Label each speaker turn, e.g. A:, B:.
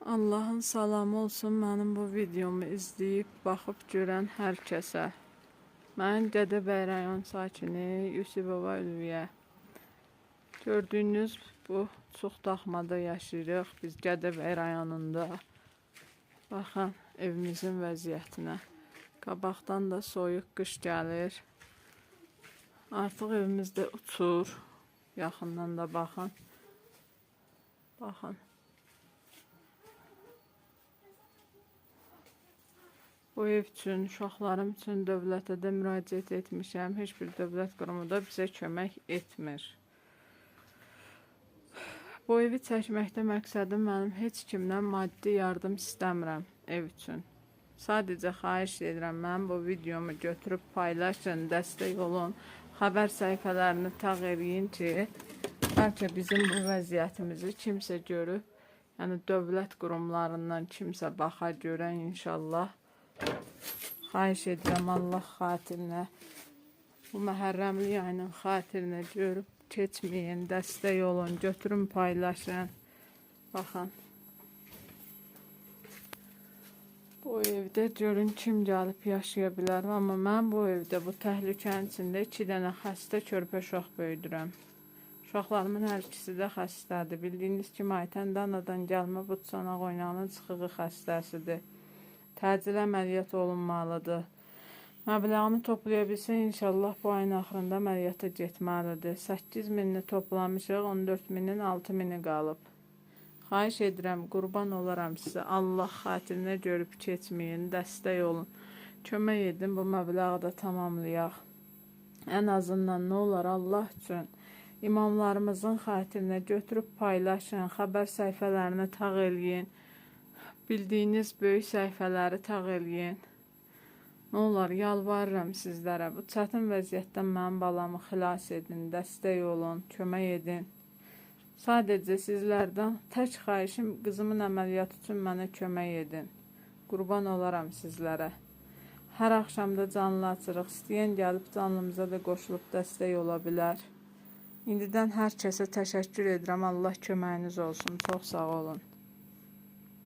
A: Allah'ın salamı olsun mənim bu videomu izləyib, baxıb görən hər kəsə. Mən Gədəbəy rayon sakini Yusifova Ülviyə. Gördüyünüz bu çox daxmada yaşayırıq biz Gədəbəy rayonunda. Baxın evimizin vəziyyətinə. Qabaqdan da soyuq qış gəlir. Artıq evimizdə uçur. Yaxından da baxın. Baxın. Bu ev üçün, uşaqlarım üçün dövlətə də müraciət etmişəm. Heç bir dövlət qurumu da bizə kömək etmir. Bu evi çəkməkdə məqsədim mənim heç kimdən maddi yardım istəmirəm ev üçün. Sadəcə xahiş edirəm, mənim bu videomu götürüb paylaşın, dəstək olun. Xəbər səhifələrini tağ eləyin ki, bəlkə bizim bu vəziyyətimizi kimsə görüb, yəni dövlət qurumlarından kimsə baxa görə inşallah. Xahiş edirəm Allah xatirinə, bu məhərrəmlik ayının xatirinə görüb keçməyin, dəstək olun, götürün paylaşın. Baxın. Bu evdə görün kim gəlib yaşaya bilər. Amma mən bu evdə, bu təhlükənin içində 2 dənə xəstə körpə uşaq böyüdürəm. Uşaqlarımın hər ikisi də xəstədir. Bildiyiniz kimi Aytən anadan gəlmə bu çanaq oynağının çıxığı xəstəsidir. Təcil əməliyyat olunmalıdır. Məbləğini toplaya bilsə, inşallah bu ayın axırında əməliyyata getməlidir. 8.000-ni toplamışıq, 14.000-nin 6.000-i qalıb. Xahiş edirəm, qurban olaram sizə. Allah xatirinə görüb keçməyin, dəstək olun. Kömək edin, bu məbləği da tamamlayaq. Ən azından nə olar Allah üçün. İmamlarımızın xatirinə götürüb paylaşın, xəbər səhifələrini tağ eləyin. Bildiyiniz böyük səhifələri tağ eləyin. Nə olar, yalvarıram sizlərə. Bu çətin vəziyyətdən mənim balamı xilas edin, dəstək olun, kömək edin. Sadəcə sizlərdən tək xahişim qızımın əməliyyatı üçün mənə kömək edin. Qurban olaram sizlərə. Hər axşamda canlı açırıq. İstəyən gəlib canlımıza da qoşulub dəstək ola bilər. İndidən hər kəsə təşəkkür edirəm. Allah köməyiniz olsun. Çox sağ olun.